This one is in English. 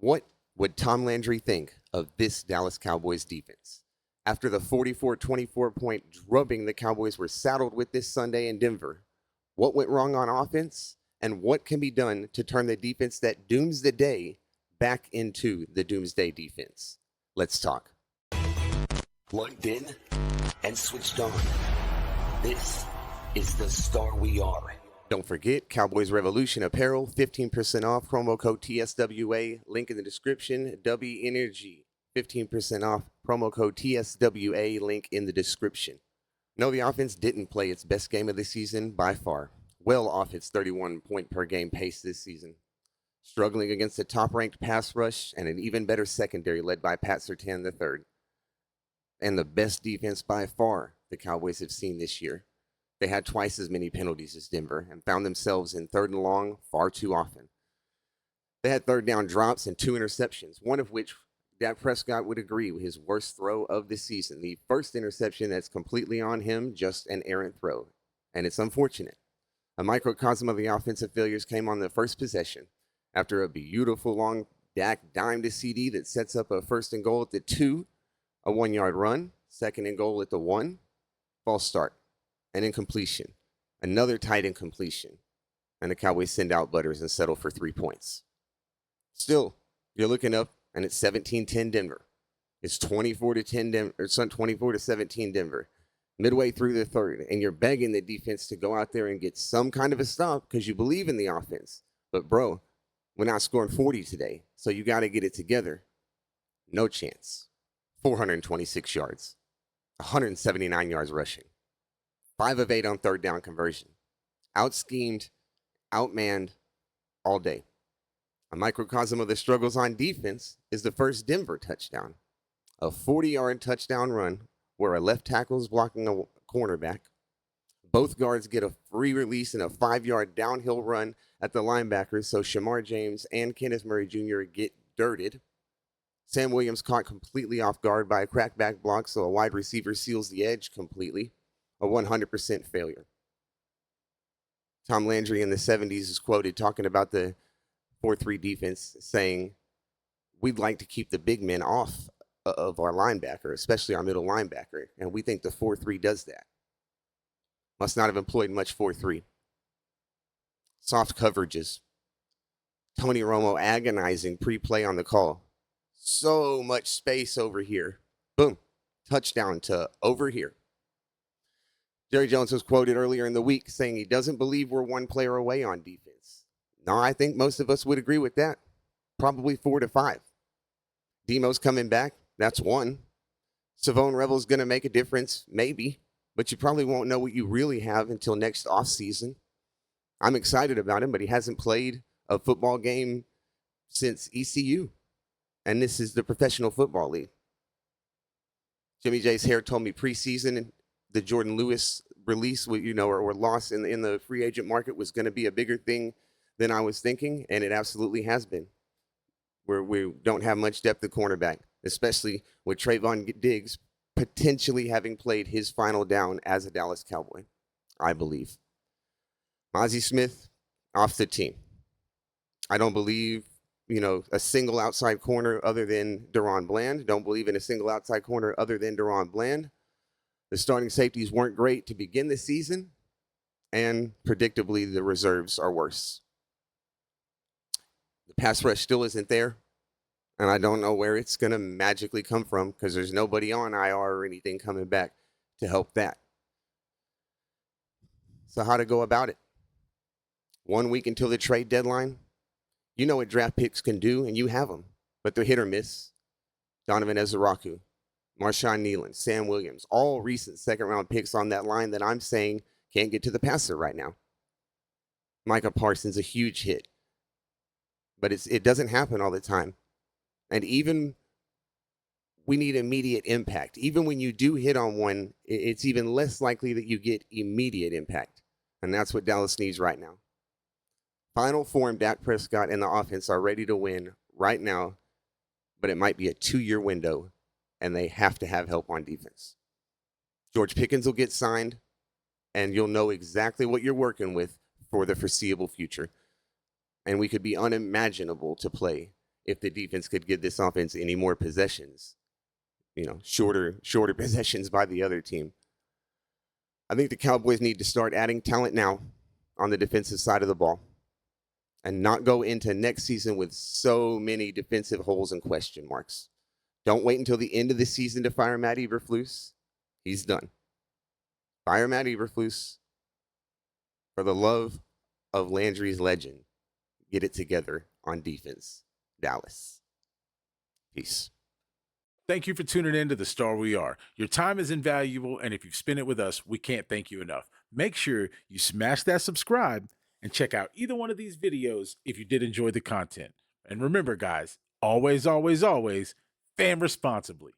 What would Tom Landry think of this Dallas Cowboys defense? After the 44-24 point drubbing the Cowboys were saddled with this Sunday in Denver, what went wrong on offense and what can be done to turn the defense that dooms the day back into the doomsday defense? Let's talk. Plugged in and switched on. This is the star we are. Don't forget, Cowboys Revolution Apparel, 15% off, promo code TSWA, link in the description, W Energy, 15% off, promo code TSWA, link in the description. No, the offense didn't play its best game of the season by far, well off its 31 point per game pace this season. Struggling against a top-ranked pass rush and an even better secondary led by Pat Surtain III. And the best defense by far the Cowboys have seen this year. They had twice as many penalties as Denver and found themselves in third and long far too often. They had third down drops and 2 interceptions, one of which Dak Prescott would agree with his worst throw of the season. The first interception that's completely on him, just an errant throw. And it's unfortunate. A microcosm of the offensive failures came on the first possession after a beautiful long Dak dime to CD that sets up a first and goal at the 2, a 1-yard run, second and goal at the 1, false start. An incompletion, another tight incompletion, and the Cowboys send out Butters and settle for 3 points. Still, you're looking up, and it's 17-10 Denver. It's 24-10 Denver, or 24-17 Denver. Midway through the third, and you're begging the defense to go out there and get some kind of a stop because you believe in the offense. But bro, we're not scoring 40 today, so you got to get it together. No chance. 426 yards, 179 yards rushing. 5 of 8 on third down conversion. Out-schemed, outmanned all day. A microcosm of the struggles on defense is the first Denver touchdown. A 40-yard touchdown run where a left tackle is blocking a cornerback. Both guards get a free release and a 5-yard downhill run at the linebackers, so Shamar James and Kenneth Murray Jr. get dirted. Sam Williams caught completely off guard by a crackback block, so a wide receiver seals the edge completely. A 100% failure. Tom Landry in the 70s is quoted talking about the 4-3 defense, saying, we'd like to keep the big men off of our linebacker, especially our middle linebacker, and we think the 4-3 does that. Must not have employed much 4-3. Soft coverages. Tony Romo agonizing pre-play on the call. So much space over here. Boom. Touchdown to over here. Jerry Jones was quoted earlier in the week saying he doesn't believe we're one player away on defense. No, I think most of us would agree with that. Probably 4 to 5. Demo's coming back. That's 1. Savone Rebel's going to make a difference, maybe, but you probably won't know what you really have until next offseason. I'm excited about him, but he hasn't played a football game since ECU, and this is the Professional Football League. Jimmy J's hair told me preseason the Jordan Lewis release, or loss in the free agent market was going to be a bigger thing than I was thinking, and it absolutely has been. Where we don't have much depth at cornerback, especially with Trayvon Diggs potentially having played his final down as a Dallas Cowboy, I believe. Mozzie Smith off the team. I don't believe, a single outside corner other than Deron Bland. Don't believe in a single outside corner other than Deron Bland. The starting safeties weren't great to begin the season, and predictably, the reserves are worse. The pass rush still isn't there, and I don't know where it's going to magically come from because there's nobody on IR or anything coming back to help that. So how to go about it? 1 week until the trade deadline. You know what draft picks can do, and you have them, but they're hit or miss. Donovan Ezeraku, Marshawn Nealon, Sam Williams, all recent second-round picks on that line that I'm saying can't get to the passer right now. Micah Parsons, a huge hit. But it doesn't happen all the time. And even we need immediate impact. Even when you do hit on one, it's even less likely that you get immediate impact. And that's what Dallas needs right now. Final form, Dak Prescott and the offense are ready to win right now, but it might be a 2-year window, and they have to have help on defense. George Pickens will get signed, and you'll know exactly what you're working with for the foreseeable future. And we could be unimaginable to play if the defense could give this offense any more possessions, shorter possessions by the other team. I think the Cowboys need to start adding talent now on the defensive side of the ball and not go into next season with so many defensive holes and question marks. Don't wait until the end of the season to fire Matt Eberflus. He's done. Fire Matt Eberflus. For the love of Landry's legend, get it together on defense, Dallas. Peace. Thank you for tuning in to The Star We Are. Your time is invaluable, and if you've spent it with us, we can't thank you enough. Make sure you smash that subscribe and check out either one of these videos if you did enjoy the content. And remember, guys, always, always, always, fan responsibly.